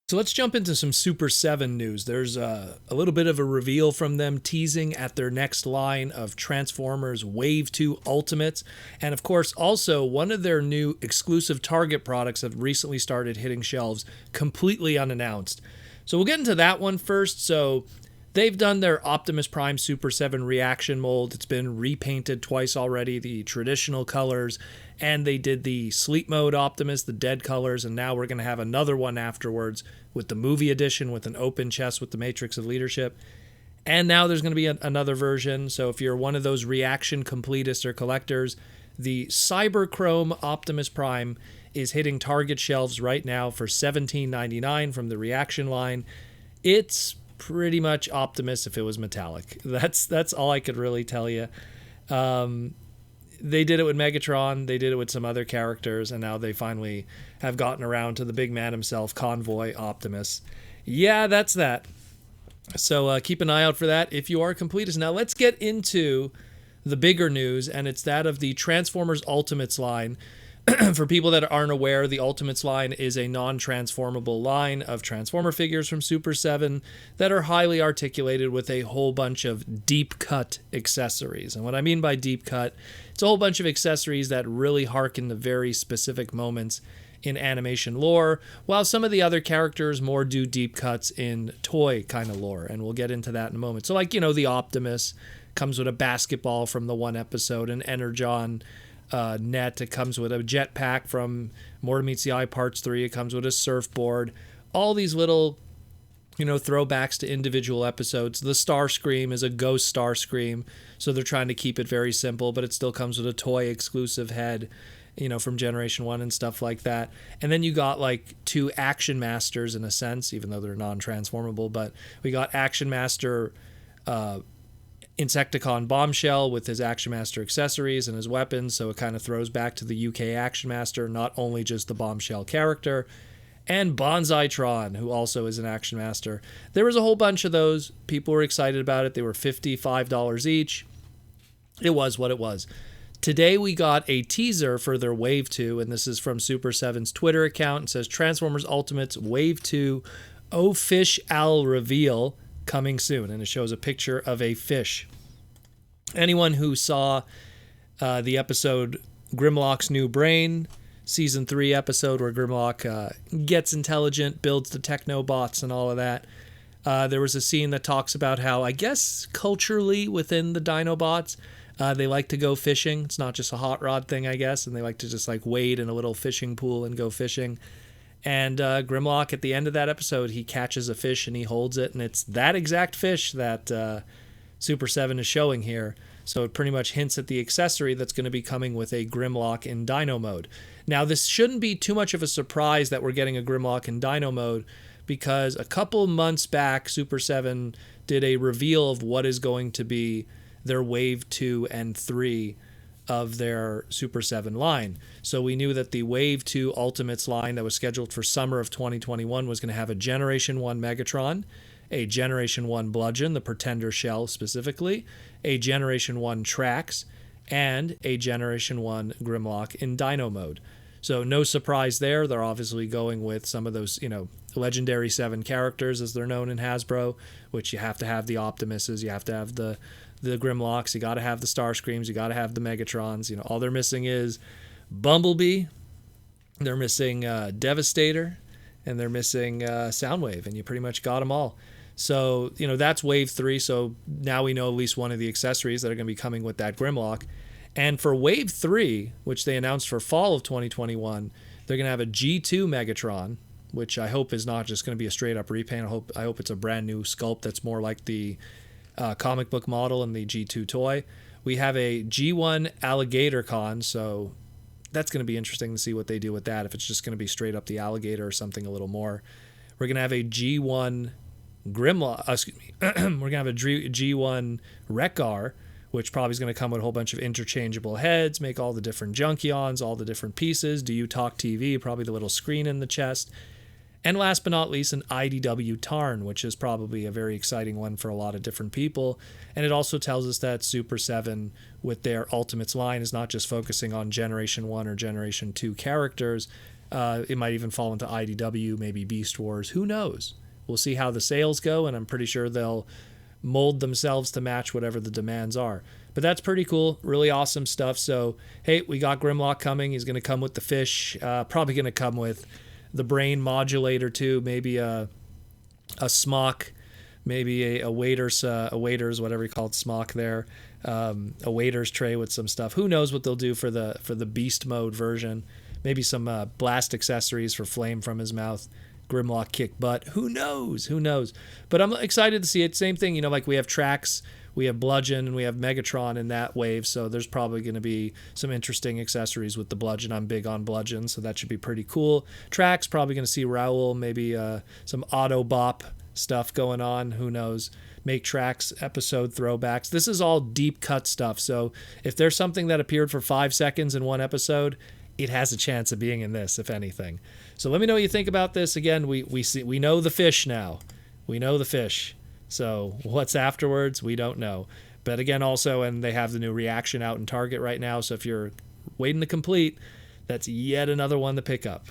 So let's jump into some Super 7 news. There's a little bit of a reveal from them teasing at their next line of Transformers Wave 2 Ultimates. And of course, also one of their new exclusive Target products that recently started hitting shelves completely unannounced. So we'll get into that one first. So they've done their Optimus Prime Super 7 ReAction mold. It's been repainted twice already, the traditional colors, and they did the Sleep Mode Optimus, the dead colors, and now we're going to have another one afterwards with the movie edition with an open chest with the Matrix of Leadership. And now there's going to be another version. So if you're one of those ReAction completists or collectors, the Cyberchrome Optimus Prime is hitting Target shelves right now for $17.99 from the ReAction line. It's pretty much Optimus if it was metallic. That's all I could really tell you. They did it with Megatron, they did it with some other characters, and now they finally have gotten around to the big man himself, Convoy Optimus. Yeah, that's that. So keep an eye out for that if you are a completist. Now let's get into the bigger news, and it's that of the Transformers Ultimates line. For people that aren't aware, the Ultimates line is a non-transformable line of Transformer figures from Super 7 that are highly articulated with a whole bunch of deep-cut accessories. And what I mean by deep-cut, it's a whole bunch of accessories that really harken to very specific moments in animation lore, while some of the other characters more do deep cuts in toy kind of lore, and we'll get into that in a moment. So like, the Optimus comes with a basketball from the one episode, an Energon net. It comes with a jetpack from More Meets the Eye Parts 3. It comes with a surfboard. All these little, throwbacks to individual episodes. The Starscream is a ghost Starscream, so they're trying to keep it very simple, but it still comes with a toy exclusive head, from Generation 1 and stuff like that. And then you got like two Action Masters in a sense, even though they're non-transformable, but we got Action Master Insecticon Bombshell with his Action Master accessories and his weapons, so it kind of throws back to the UK Action Master, not only just the Bombshell character. And Bonsaitron, who also is an Action Master. There was a whole bunch of those. People were excited about it. They were $55 each. It was what it was. Today we got a teaser for their Wave 2, and this is from Super 7's Twitter account. It says, Transformers Ultimates Wave 2 O-Fish Al Reveal coming soon, and it shows a picture of a fish. Anyone who saw the episode Grimlock's New Brain, Season 3 episode where Grimlock gets intelligent, builds the Technobots and all of that, there was a scene that talks about how, I guess, culturally within the Dinobots, they like to go fishing. It's not just a hot rod thing, I guess, and they like to just like wade in a little fishing pool and go fishing. And Grimlock, at the end of that episode, he catches a fish and he holds it, and it's that exact fish that Super 7 is showing here. So it pretty much hints at the accessory that's going to be coming with a Grimlock in Dino Mode. Now, this shouldn't be too much of a surprise that we're getting a Grimlock in Dino Mode, because a couple months back, Super 7 did a reveal of what is going to be their Wave 2 and 3 of their Super 7 line. So we knew that the Wave 2 Ultimates line that was scheduled for summer of 2021 was going to have a Generation 1 Megatron, a Generation 1 Bludgeon, the Pretender shell specifically, a Generation 1 Tracks, and a Generation 1 Grimlock in Dino Mode. So no surprise there. They're obviously going with some of those, Legendary 7 characters, as they're known in Hasbro, which you have to have the Optimuses, you have to have the Grimlocks, you got to have the Starscreams, you got to have the Megatrons. All they're missing is Bumblebee, they're missing Devastator, and they're missing Soundwave, and you pretty much got them all. So, that's Wave 3, so now we know at least one of the accessories that are going to be coming with that Grimlock. And for Wave 3, which they announced for fall of 2021, they're going to have a G2 Megatron, which I hope is not just going to be a straight-up repaint. I hope it's a brand new sculpt that's more like the comic book model and the G2 toy. We have a G1 Alligator Con, so that's going to be interesting to see what they do with that, if it's just going to be straight up the alligator or something a little more. We're going to have a G1 Grimlock, we're going to have a G1 Wreck-Gar, which probably is going to come with a whole bunch of interchangeable heads, make all the different Junkions, all the different pieces. Do You Talk TV, probably the little screen in the chest. And last but not least, an IDW Tarn, which is probably a very exciting one for a lot of different people. And it also tells us that Super 7, with their Ultimates line, is not just focusing on Generation 1 or Generation 2 characters. It might even fall into IDW, maybe Beast Wars. Who knows? We'll see how the sales go, and I'm pretty sure they'll mold themselves to match whatever the demands are. But that's pretty cool. Really awesome stuff. So, hey, we got Grimlock coming. He's going to come with the fish. Probably going to come with the brain modulator, too. Maybe a smock. Maybe a waiter's, whatever you call it, smock there. A waiter's tray with some stuff. Who knows what they'll do for the beast mode version. Maybe some blast accessories for flame from his mouth. Grimlock kick butt. Who knows? Who knows? But I'm excited to see it. Same thing, like we have Tracks, we have Bludgeon, and we have Megatron in that wave. So there's probably going to be some interesting accessories with the Bludgeon. I'm big on Bludgeon, so that should be pretty cool. Tracks, probably going to see Raoul, maybe some auto bop stuff going on. Who knows? Make Tracks episode throwbacks. This is all deep cut stuff. So if there's something that appeared for 5 seconds in one episode, it has a chance of being in this, if anything. So let me know what you think about this. Again, we know the fish now. We know the fish. So what's afterwards, we don't know. But again, also, and they have the new reaction out in Target right now. So if you're waiting to complete, that's yet another one to pick up.